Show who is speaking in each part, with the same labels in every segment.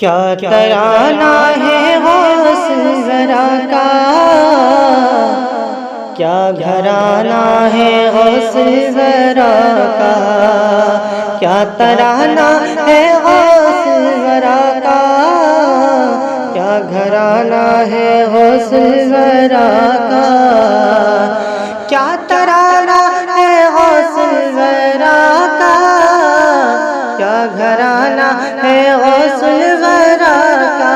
Speaker 1: کیا ترانہ ہے غوث ورا کا، کیا گھرانہ ہے غوث ورا کا، کیا ترانہ ہے غوث ورا کا، کیا گھرانہ ہے غوث ورا کا، کیا ترانہ ہے غوث ورا کا، کیا گھرانہ ہے غوث ورا کا،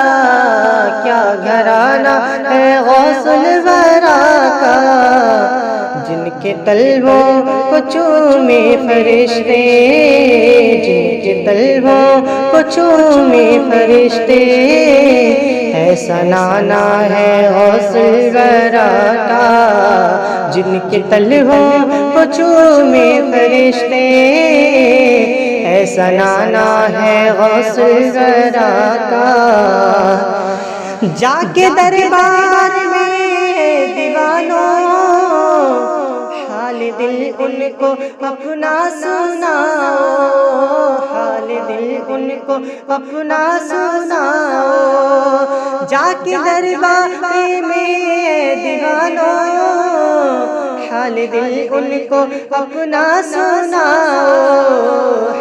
Speaker 1: کیا گھرانہ ہے غوث ورا کا، جن کے طلبوں کو چومے فرشتے، جن کے طلبوں کو چومے فرشتے، ایسا نانا ہے غوث ورا کا، جن کے طلبوں کو چومے فرشتے، ایسا نانا ہے غوث ورا کا، جا کے دربار میں دیوانوں، حال دل ان کو اپنا سناؤ، حال دل ان کو اپنا سناؤ، جا کے دربار میں دیوانوں، حال دل ان کو اپنا سناؤ،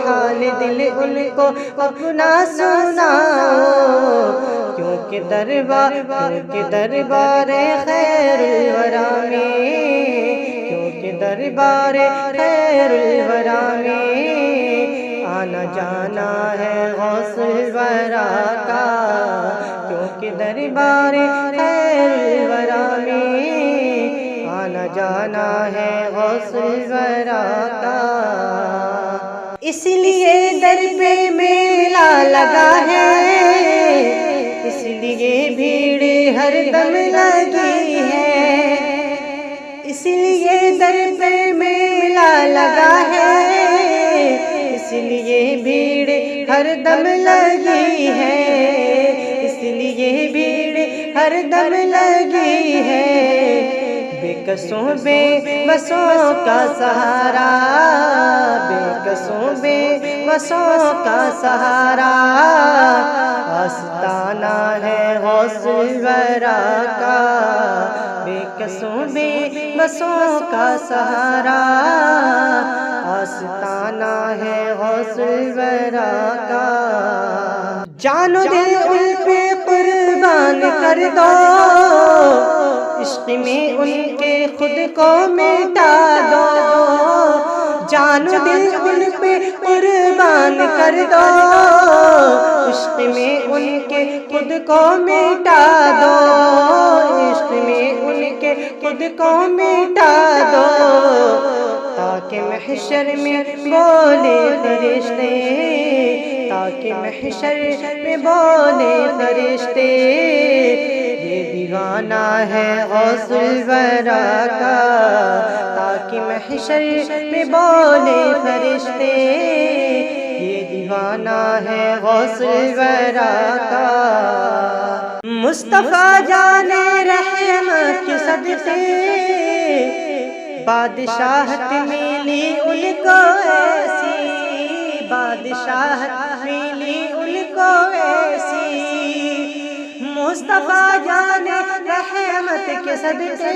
Speaker 1: حال دل ان کو اپنا سناؤ، کیونکہ دربار خیر الورا میں، کیونکہ دربار خیر الورا میں آنا جانا ہے غوث الورا کا، کیونکہ دربار خیر الورا میں آنا جانا ہے غوث الورا کا، اس لیے در پہ میلہ لگا ہے، اس لیے بھیڑ ہر دم لگی ہے، اس لیے در پہ میلہ لگا ہے، اس لیے بھیڑ ہر دم لگی ہے، اس لیے بھیڑ ہر دم لگی ہے، بے کسوں بے بسوں کا سہارا، بے کسوں بے بسوں کا سہارا، آستانہ ہے غوث الورا کا، بے کسوں بے بسوں کا سہارا، آستانہ ہے غوث الورا کا، جان و دل ان پہ قربان کر دو، عشق میں ان کے خود کو مٹا دو، جان و دل ان پہ قربان کر دو، عشق میں ان کے خود کو مٹا دو، عشق میں ان کے خود کو مٹا دو، تاکہ محشر میں بولے فرشتے، تاکہ محشر میں بولے فرشتے، یہ دیوانہ ہے غوث الورا کا، تاکہ محشر میں بولے فرشتے، یہ دیوانہ ہے غوث الورا کا، مصطفیٰ جان رحمت کے صدقے بادشاہت ملی ان کو ایسی، بادشاہت ملی ان کو ایسی، مصطفیٰ جان رحمت کے صدقے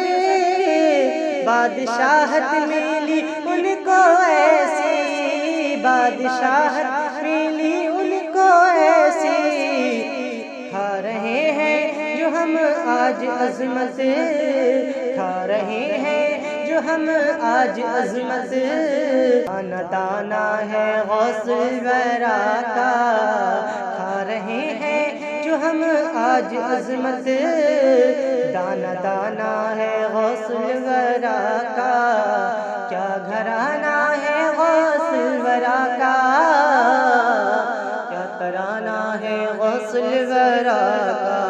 Speaker 1: بادشاہت ملی ان کو ایسی، بادشاہت ملی ان کو ایسی، کھا رہے ہیں جو ہم آج عظمت، کھا رہے ہیں جو ہم آج عظمت، دانا دانا ہے غوث الورا کا، کھا رہے ہیں جو ہم آج عظمت، دانا دانا ہے غوث الورا کا، کیا گھرانہ ہے غوث الورا کا، کیا ترانہ ہے غوث الورا کا۔